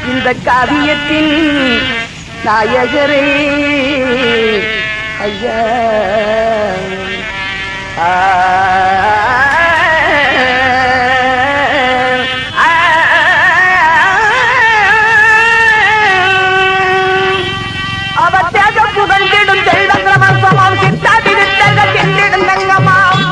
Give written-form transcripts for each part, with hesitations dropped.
இந்த காவியத்தின் நாயகரே ஐயா அவர் தேக புகழ்ந்திடும் செல்வங்கிரமம் சித்தாதி வித்தர்கள் சென்றிடும் தங்கமாம்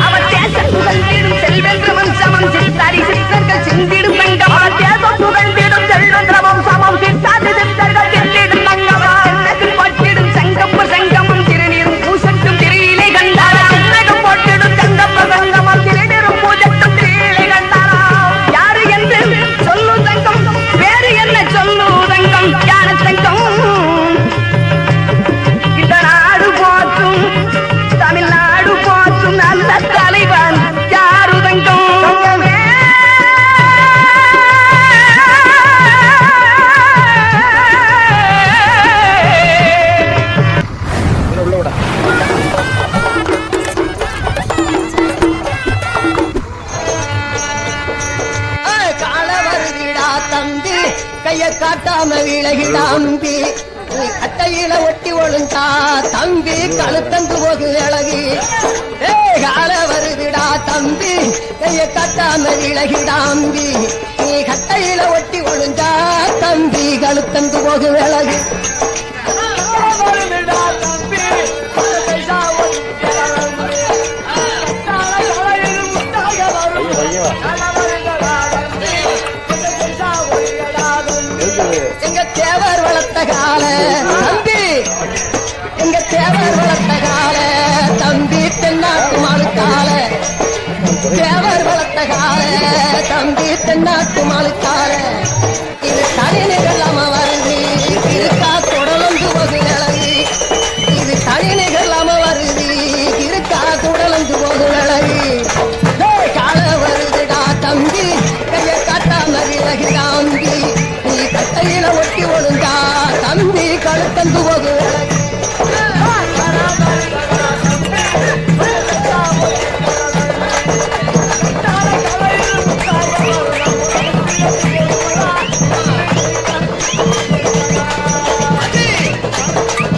அவர் தேக புகழ்ந்திடும் செல்வங்கிரமம் சமம் சித்தாதி சித்தர்கள் சென்றிடும் தங்கம் அவர் தேக புகழ்ந்திடும் செல்வங்கிரமம் சமம் சித்தாதி சித்தர்கள் சென்றிடும் தங்கமாம் பட்டிடும் சங்கப்ப சங்கமம் திருநீரும் பூசட்டும் திருவிலை கண்டாரா சின்னகம் போட்டிடும் சங்கப்ப சங்கமம் திருநீரும் பூஜட்டும் திருவிலை கண்டாரா யாரு என்று சொல்லு தங்கம் வேறு என்ன சொல்லு தங்கம் ஞான தங்கம் இந்த நாடு போற்றும் தமிழ்நாடு போற்றும் நல்ல தலைவன் யாரு தங்கம் தம்பி கைய காட்டாம விலகிடாம்பி கட்டையில ஒட்டி ஒழுந்தா தம்பி கழுத்தந்து போகு அழகி கால வருவிடா தம்பி கைய காட்டாம விலகிடாம்பி நீ கட்டையில ஒட்டி ஒழுந்தா தம்பி கழுத்தந்து போகு அழகி எங்க தேவர் வளர்த்த கால தம்பி எங்க தேவர் வளர்த்த கால தம்பி தென்னாட்டு மாளுக்கால தேவர் வளர்த்த கால தம்பி தென்னாட்டு மாளுக்கால இது தனிநிகழாம வருது இருக்கா குடலந்து போகு அழகு இது தனிநிகழாம வருது இருக்கா குடலந்து போகு அழகு கால வருதுடா தம்பி கைய காட்டாம விலகி தாம்பி நீ கட்டையில ஒட்டி ஒழுங்கா தம்பி கழுத்தந்து போகு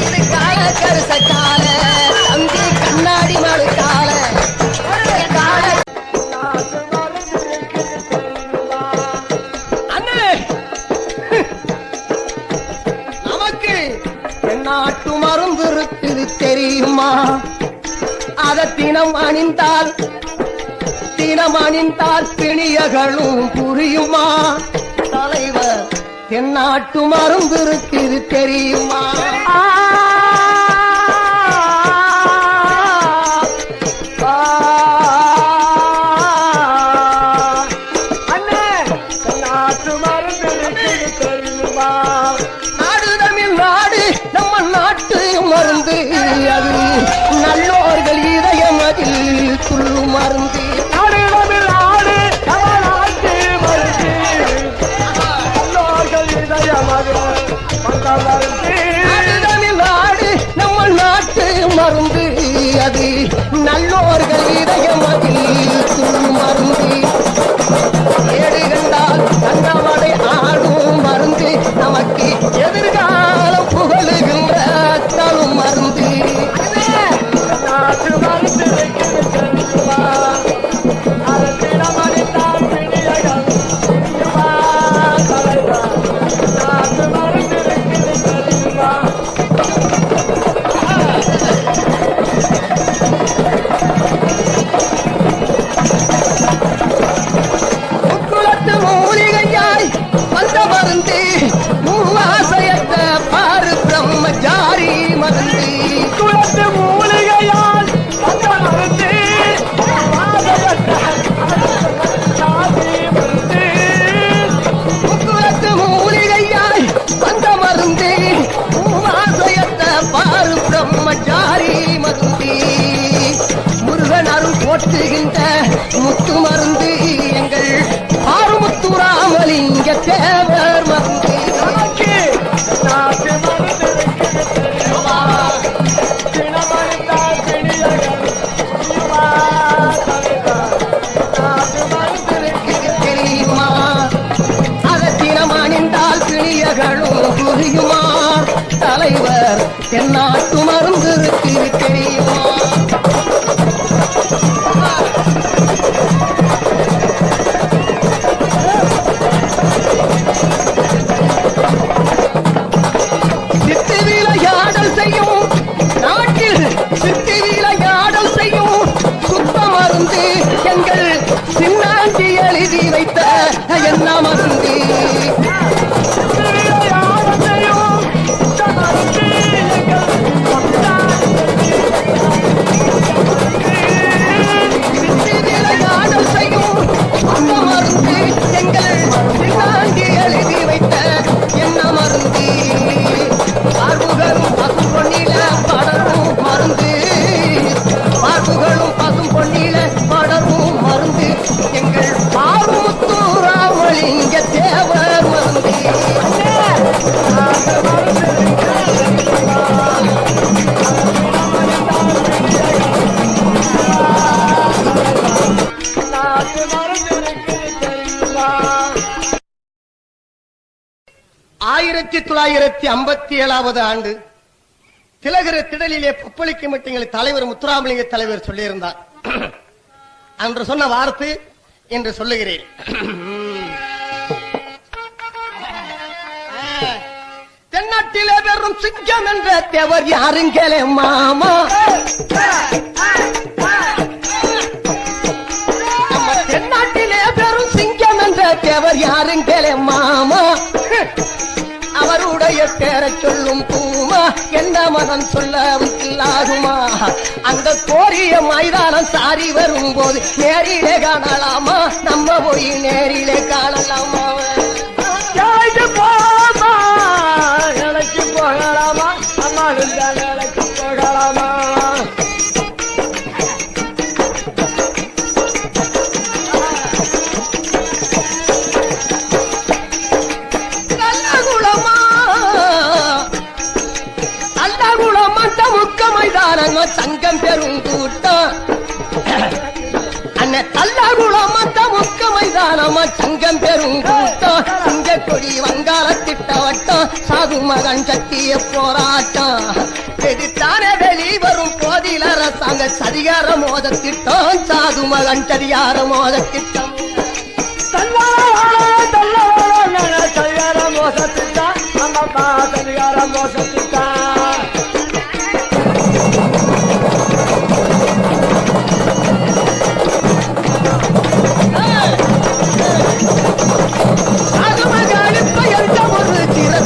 இது கால கருச கால தம்பி கண்ணாடி மாடு கால நாட்டு மருந்து இருக்குது தெரியுமா அத தினம் அணிந்தால் பிணியகளும் புரியுமா தலைவர் தென்னாட்டு மருந்து இருக்குது தெரியுமா மருந்து அது நல்லோர்கள் இதயம் அதில் துள்ளு மருந்து நாடு என்ன மருந்து ஆண்டு திலகர திடலிலே கொப்பளிக்க மீட்டிங்களை தலைவர் முத்துராமலிங்க தலைவர் சொல்லியிருந்தார். அன்று சொன்ன வார்த்தை என்று சொல்லுகிறேன். தென்னாட்டிலே வெறும் சிங்கம் என்ற தேவர் யாருங்களே மாமா, தென்னாட்டிலே வெறும் சிங்கம் என்ற தேவர் யாருங்களே மாமா, அவருடைய பேரை சொல்லும் பூமா என்ன மனம் சொல்லாகுமா, அந்த கோரிய மைதானம் சாரி வரும்போது நேரிலே காணலாமா, நம்ம போய் நேரிலே காணலாமா, இலைக்கு போகலாமா, அம்மா இலைக்கு போகலாமா, சங்கம் பெரும் கூட்டம் அண்ணன் தல்லாகுளம் மத்த முக்க மைதானமா சங்கம் பெரும் கூட்டம், சிங்க கொடி வங்காள திட்டவட்டம், சாது மகன் சத்திய போராட்டம், எதிர்த்தானே வெளிவரும் போதில் அரசாங்க சதிகார மோத திட்டம், சாது மகன் சதிகார மோத திட்டம், சதிகார மோத திட்டம், சதிகார மோத திட்டம்.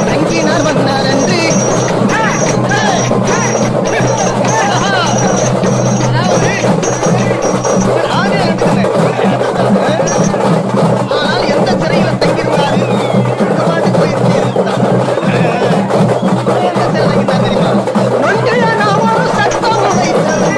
தங்கினார் வந்தார் என்று ஆனால் எந்த சிறையில் தங்கியிருந்தார் போயிருந்தார் தெரியுமா, ஒரு சட்டம் உடைத்தது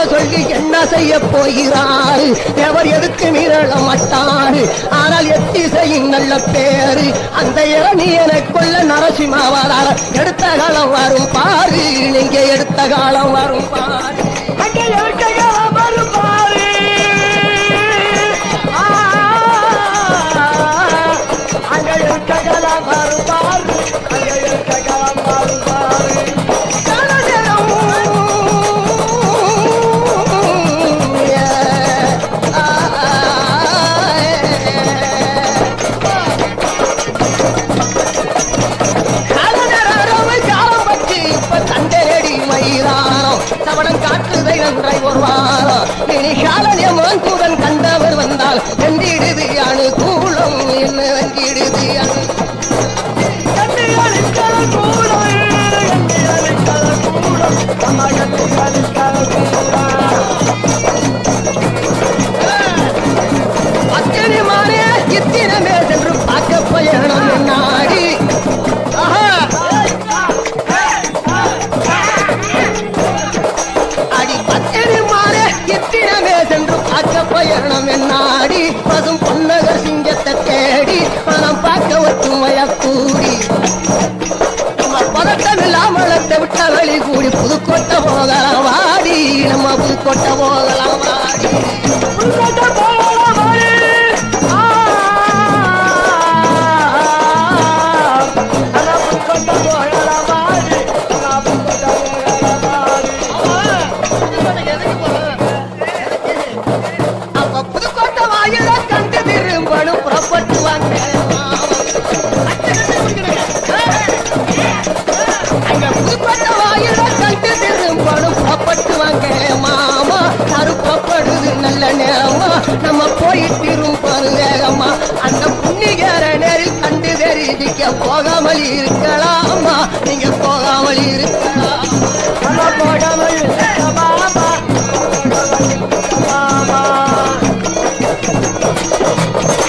181 செய்ய போகிறார், எவர் எதுக்கு மீறல மாட்டார், ஆனால் எத்திசையின் நல்ல பேரு அந்த இளநீ என கொள்ள நரசிம்மாவார் எடுத்த காலம் வரும் பாரு, நீங்க எடுத்த காலம் வரும் பாரு, அங்கே எடுத்த காலம் வரும் பாரு, அங்கே எடுத்த காலம் வரும் பாரு, அங்கே எடுத்த காலம் வரும் பாரு. சவடம் காட்டுதை நன்றை ஒரு வாரம் இனி காலனியமான் கூடன் கண்டவர் வந்தால் வெந்திடுது அணுகூலம் என்ன வெந்திடுது அத்தனை மாறே இத்தினமே சென்று பார்க்க பயணம் நாடி அடி பத்தனை மாறே அப்படி புதுக்கோட்டை போகலாம் வாடி நம்ம புதுக்கோட்டை போகலாம் வாடி புதுக்கோட்டை போகலாம் வாடி. அண்ணா புதுக்கோட்டை போகலாம் வாடி. அண்ணா புதுக்கோட்டை போகலாம் வாடி. அப்ப புதுக்கோட்டை வாயில கண்டு திரும்பணும் புறப்பட்டு வாங்க அங்க புதுக்கோட்டை வாயில கண்டு திரும்பணும் புறப்பட்டு வாங்க மாமா கரு புறப்படுது நல்ல நேரமா நம்ம போய் திரும்பணும் வேகமா அந்த புண்ணிகர நேரில் கண்டு தெரிவிக்க போகாமல் இருக்கலாமா நீங்க போகாமல் இருக்கலாம் அண்ணா போகாமல் இருக்கலாமா.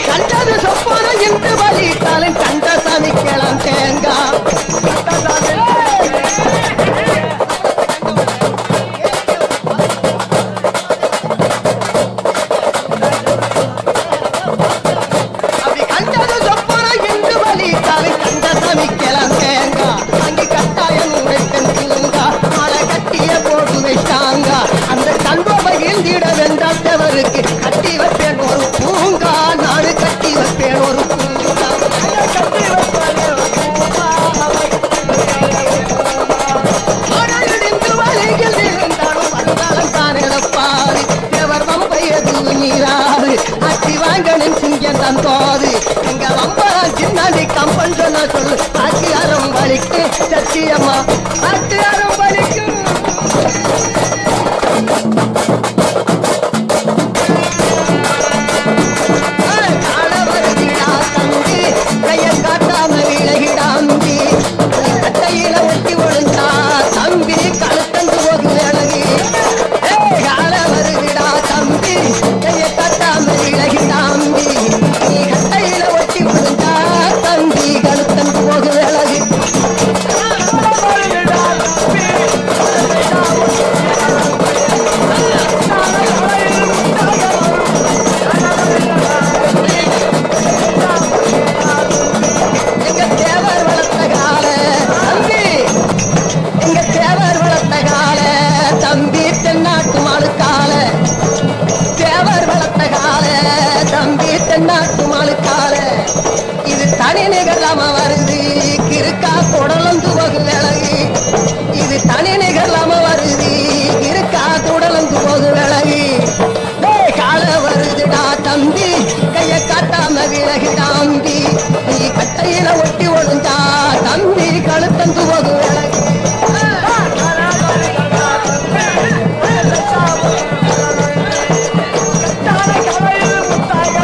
கண்டது சொப்பனம் என்று வலித்தாலும் கண்ட சமைக்கலாம் தேங்கா அப்படி கண்டது சொப்பனம் என்று வலித்தாலும் கண்ட சமைக்கலாம் தேங்கா அங்கே கட்டாயம் உடைத்தன் தூங்கா மழை கட்டிய போட்டு வச்சாங்க அந்த கண்பை இந்திட வென்றால் தேவருக்கு கட்டி வைப்பேன் ஒரு பூங்கா நாடு கட்டி வைப்பேன் ஒரு பூங்கா மழையிடிந்து வலையில் இருந்தாலும் வந்தாலும் தான் இழப்பாரு தேவர் வம்பையது நீராறு அத்தி வாங்கணும் சிங்கம் தந்தோது எங்க வம்பரம் சின்னாடி கம்பன் சொன்ன சொல்லு அத்தியாரம் வலிக்கு சத்தியம்மா அத்தியாரம் வலிக்கும் காலவருதிடா தம்பி கையல் காட்டாம விலகிடாம்பி கட்டையில ஒட்டி ஒழுந்தா தம்பி கழுத்தந்து போகு அழகி காலவருதிடா தம்பி கைய காட்டாம விலகிடாம்பி நீ கட்டையில ஒட்டி ஒழுந்தா தம்பி கழுத்தந்து போகு அழகி எங்க தேவர் வளர்த்த கால தம்பி எங்க தேவர் வளர்த்த கால தம்பி தென்னாட்டு மாளுக்கால தேவர் வளர்த்த கால தம்பி தென்னாட்டு மாளுக்கால இது தனி நிகழாம வருது கிருக்கா குடலந்து போகு விலகி இது தனி நிகழாம வருது கிருக்கா குடலந்து போகு விலகி கால வருதுடா தம்பி கைய காட்டாம விலகிடாம்பி நீ கட்டையில ஒட்டி ஒழுந்தா தம்பி கழுத்தந்து போகு விலகி முத்தாக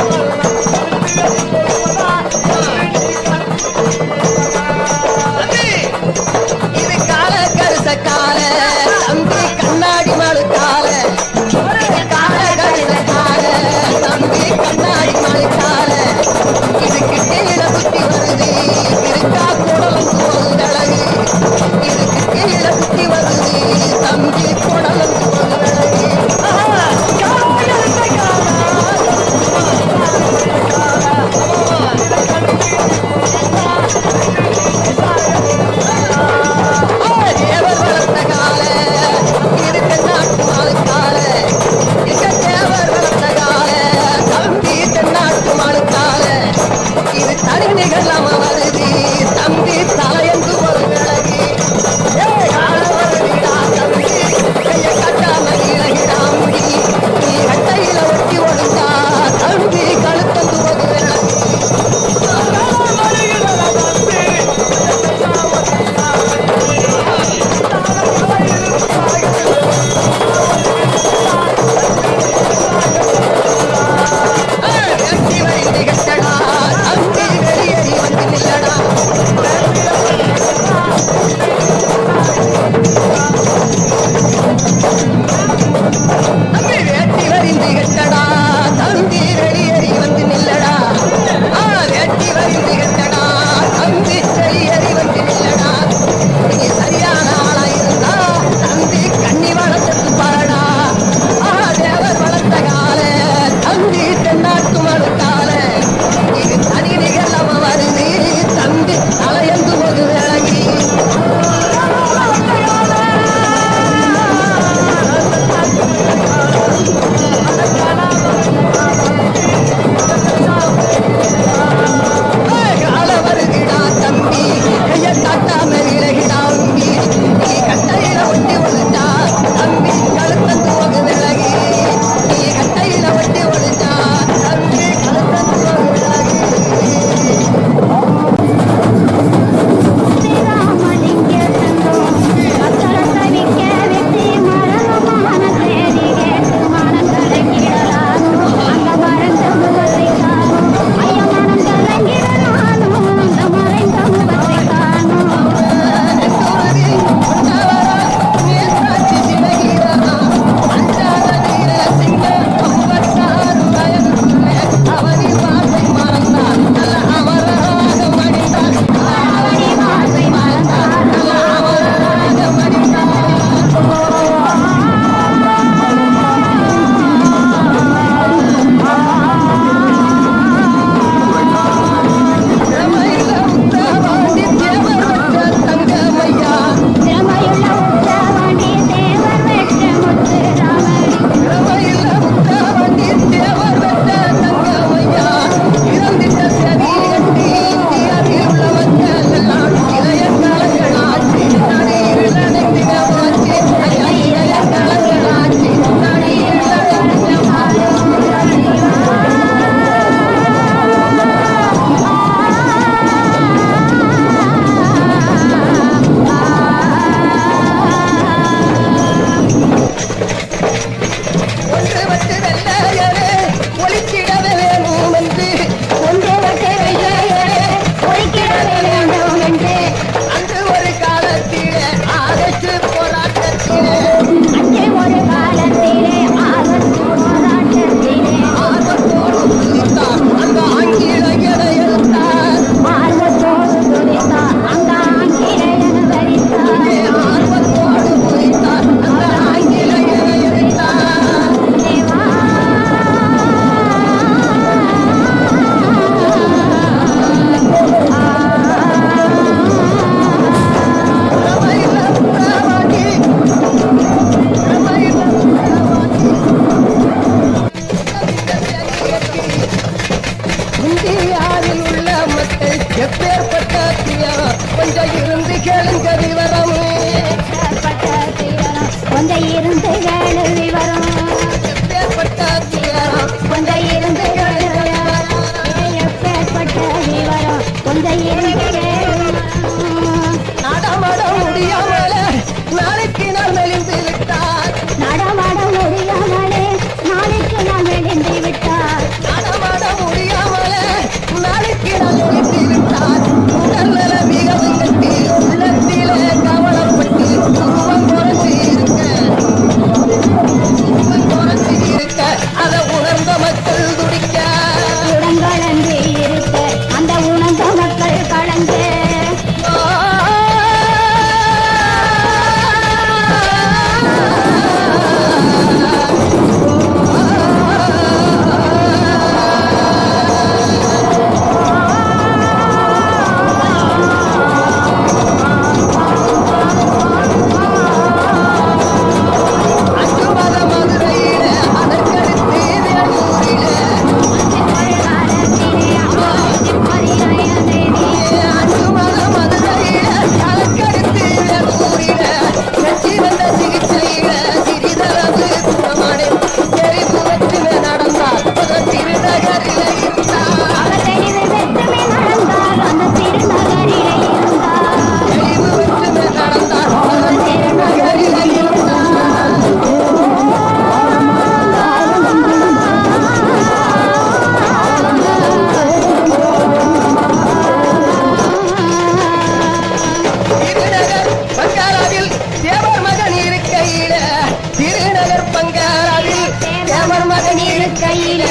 தேவர் மகன் இருக்கையில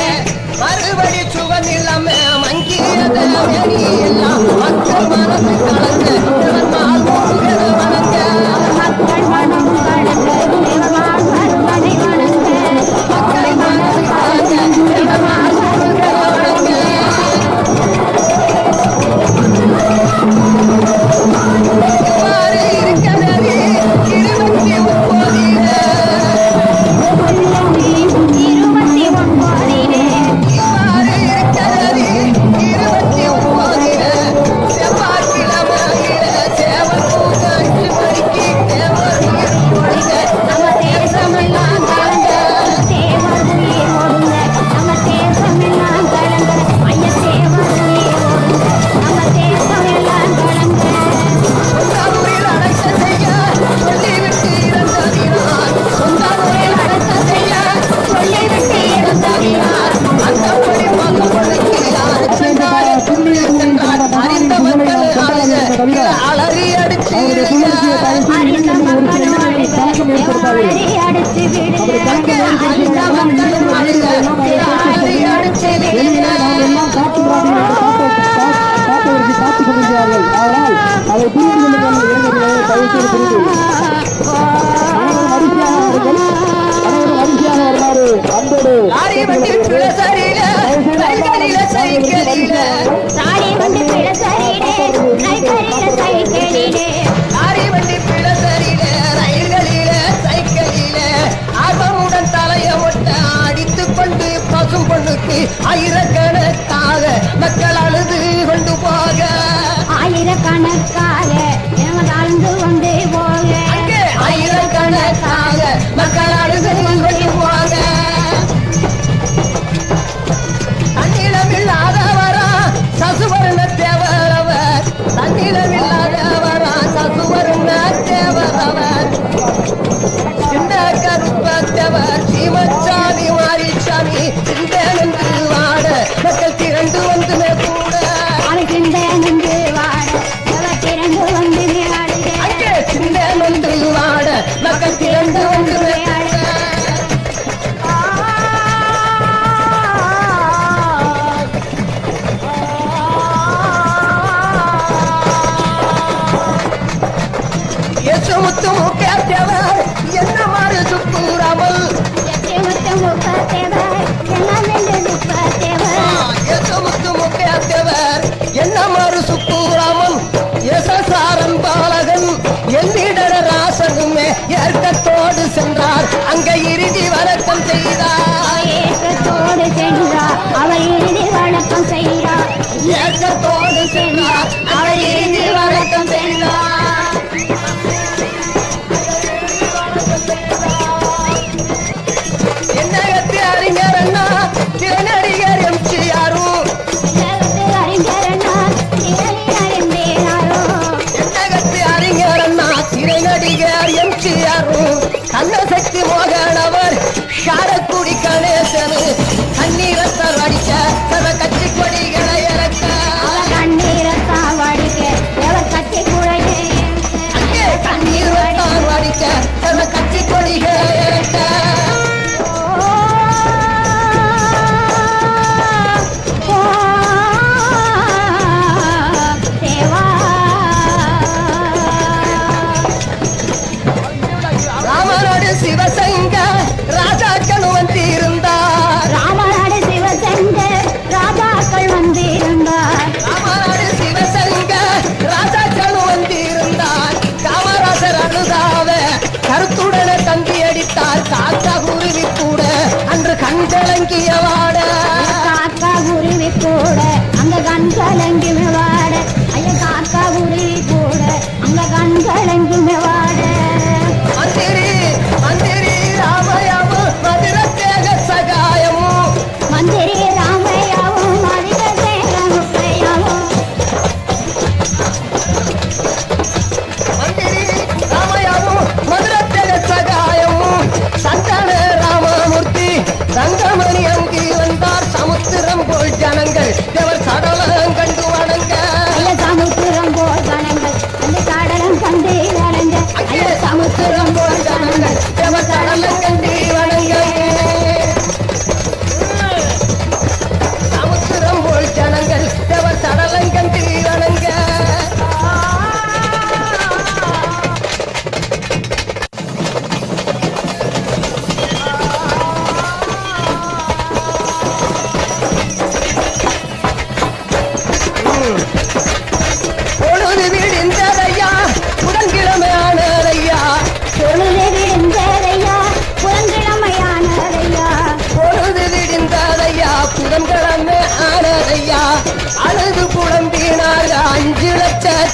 மறுபடி சுகம் இல்லாம மங்கியத மேனி எல்லாம் மக்கள் மனசு கலங்க தேவன் மால் முருகனை வணங்க மக்கள் மனம் கலங்க தேவமால் மருமனை வணங்க மக்கள் மனசு கலங்க தேவன் மால் முருகனை வணங்க இவ்வாறு இருக்கிறது 29 இவ்வாறு இருக்கிறது 29 செவ்வாய்க்கிழமையில சேவல் பூஜை 5 மணிக்கு தேவர் நீர் பொழிக நம்ம தேசமெல்லாம் கலங்க தேவர் உயிர் ஓடுங்க நம்ம தேசமெல்லாம் கலங்க ஐய தேவர் உயிர் ஓடுங்க நம்ம தேசமெல்லாம் கலங்க சொந்தூரில் அடக்க செய்ய சொல்லிவிட்டு இறந்ததினார் சொந்தூரில் அடக்க செய்ய சொல்லிவிட்டு இறந்ததினார் அந்தப்படி மகனுக்கு யார் சென்றார் சென்றார் அறிந்த மக்கள் அழுக அலறி அடிச்சு அறிந்த மக்கள் அழுக தேவரை அடிச்சு விடுங்க அறிந்த மக்கள் அழுக அலறி அடிச்சு எல்லாம் காட்டுவதற்கு காத்துக் கொண்டிருக்கிறார்கள். ஆனால் அதை புரிந்து கொள்ளுங்கள் இளைஞர்களே, தயவு செய்து புரிந்து அனைவரும் வரிசையாக வருமாறு அன்போடு லாரி வண்டி பிளசரில சைக்கிளில சைக்கிளில சாடி வந்து பிளசரிலே சைக்கிளில சைக்கிளிலே லாரி வண்டி பிளசரில ரயில்களில சைக்கிளில ஆர்வமுடன் தலைய ஒட்ட அடித்துக் கொண்டு பசும் பொண்ணுக்கு ஆயிரக்கணக்காக மக்கள் அழுது கொண்டு போக ஆயிரக்கணக்காக எமது அழுந்து கொண்டே போக அங்கே ஆயிரக்கணக்காக மக்கள் அழுது கொண்டு போக தன்னிடமில்லாதவரா சசுவர்ண தேவரவர் தன்னிடமில்லாதவரா சசுவர்ண தேவரவர் சின்ன கருப்பத்தவர் சீமச்சாமி மாரிச்சாமி சிந்தனந்து வாட மக்கள்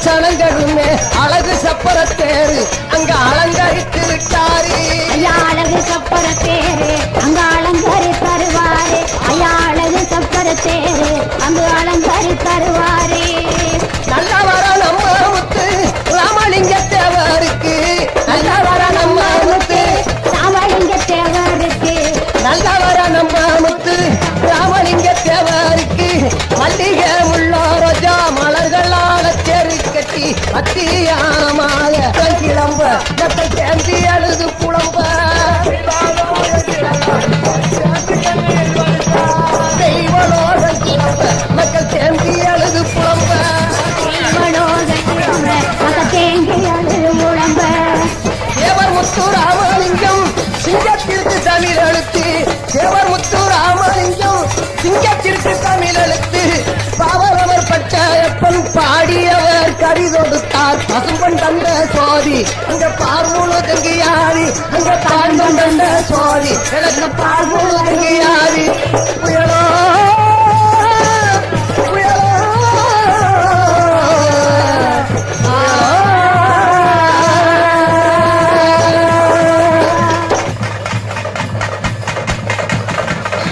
சனங்களுமே அழகு சப்பர தேரு அங்க அலங்கரித்து விட்டாரு. ஐயா அழகு சப்பர தேரு அங்க அலங்கரி தருவாரு. ஐயா அழகு சப்பர தேரு அங்கு அலங்கரி தருவாரு. நல்ல வர நம்ம முத்து ராமலிங்க தேவருக்கு, நல்ல வர நம்ம முத்து ராமலிங்க தேவருக்கு, நல்ல வர நம்ம முத்து ராமலிங்க தேவருக்கு. மல்லிகை முள்ள ரோஜா மலர்களால தேரு கட்டி மத்தியானமாக கிளம்ப சேர்ந்து அழுது புலம்ப தெய்வலோகம் கிளம்ப மக்கள் சேர்ந்து அழுது புலம்ப தேவர் முத்து ராமலிங்கம் சிங்கத்திற்கு தமிழ் எழுத்து, தேவர் முத்து ராமலிங்கம் சிங்கத்திற்கு தமிழ் எழுத்து. பாவரவர் பட்டாயப்பன் பாடியவர் கறி கொடுத்தார் பசும்பன் தந்த சோதி அங்க பார்முழு தங்கியாரி, அங்க தாழ்ந்தன் தந்த சோதி எனக்கு பார்முழு தங்கியாரி. புயலோ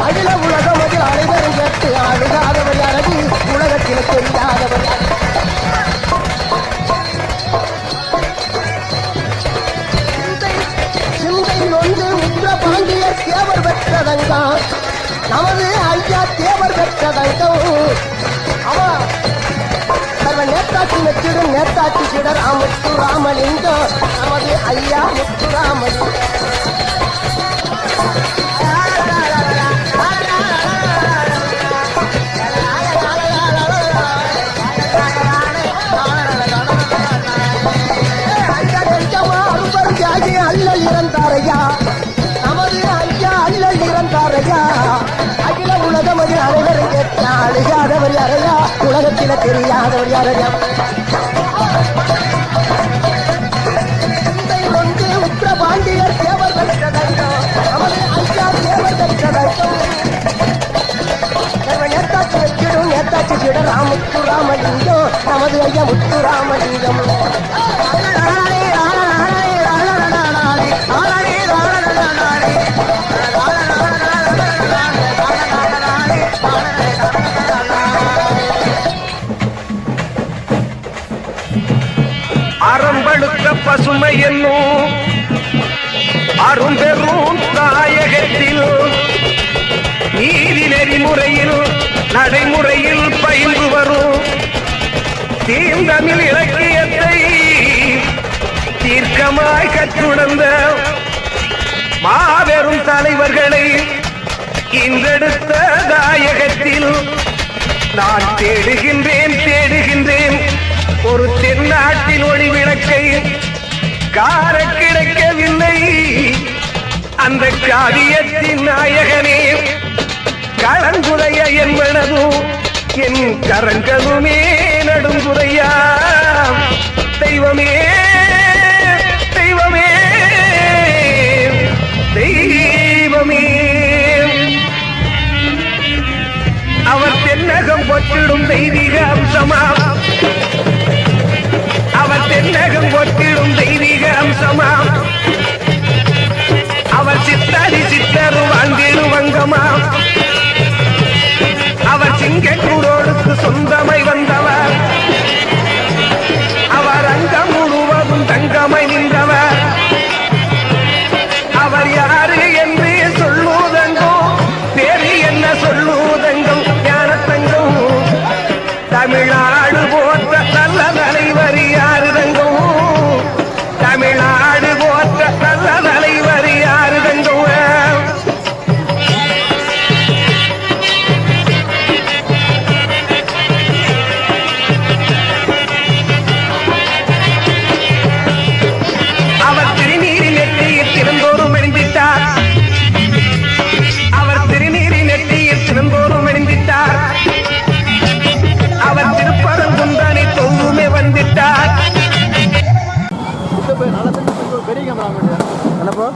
அகில உலகம் அதில் அனைவரும் கேட்டு அழுகாதவர் அழகு உலகத்தில் தெரியாதவர் சிந்தை ஒன்று உற்ற பாண்டிய தேவர் பெற்றதங்கம் நமது ஐயா தேவர் பெற்றதங்கம். அவன் சர்வ நேதாட்சி நெச்சிடும் நேதாட்சி சிடர் முத்து ராமலிங்கம் நமது ஐயா முத்து ராமலிங்கம். அல்லல் இறந்தாரையா நமது ஐயா அல்லல் இறந்தாரையா. அகில உலகம் அது அனைவரும் கேட்ட அழுகாதவர் யாரையா உலகத்தில தெரியாதவர் யாரையா. சிந்தை ஒன்று உற்ற பாண்டியர் தேவர் பெற்றதங்கம் நமது ஐயா தேவர் பெற்றதங்கம். நேதாட்சி வச்சிடும் நேதாட்சி சிடர் முத்து ராமலிங்கம் நமது ஐயா முத்து ராமலிங்கம். அறம்பழுத்த பசுமை என்னும் அரும்பெரும் தாயகத்தில் நீதி நெறிமுறையில் நடைமுறையில் பயின்று வரும் தீந்தமிழ் இலக்கியத்தை தீர்க்கமாய் கற்றுணர்ந்த மாபெரும் தலைவர்களை இன்றெடுத்த தாயகத்தில் நான் தேடுகின்றேன் ஒரு தென்னாட்டில் ஒளி விளக்கை கார கிடைக்கவில்லை. அந்த காவியத்தின் நாயகனே களங்குறைய என்பனதும் என் கரங்களுமே நடுங்குறையா. தெய்வமே தெய்வமே தெய்வமே அவர் தென்னகம் பொற்றிடும் தெய்வீக அம்சமா, அவர் தென்னகம் பொற்றிடும் தெய்வீக அம்சமா. அவர் சித்தாரி சித்தரு வாழ்ந்திடும் வங்கமா. அவர் சிங்கக்கூடோடுக்கு சொந்தமை வந்தவர். அவர் அங்கம் முழுவதும் தங்கமை நின்றவர். அவர் யாரு என்று சொல்லுவதங்கோ பேரு என்ன சொல்லுவதங்கம் ஞானத்தங்கம். தமிழ்நாடு போற்ற நல்ல தலைவர் யாருதங்கம். தமிழ்நாடு போற்ற நல்ல தலைவர் யாருதங்கம். அவர் திருநீரி நெற்றியில் திறந்தோறும் அணிந்திட்டார். அவர் திருநீரி நெற்றியில் திறந்தோறும் அணிந்திட்டார். அவர் திருப்பரங்குன்றனை தொழுமே வந்துட்டார். பெரிய கேமரா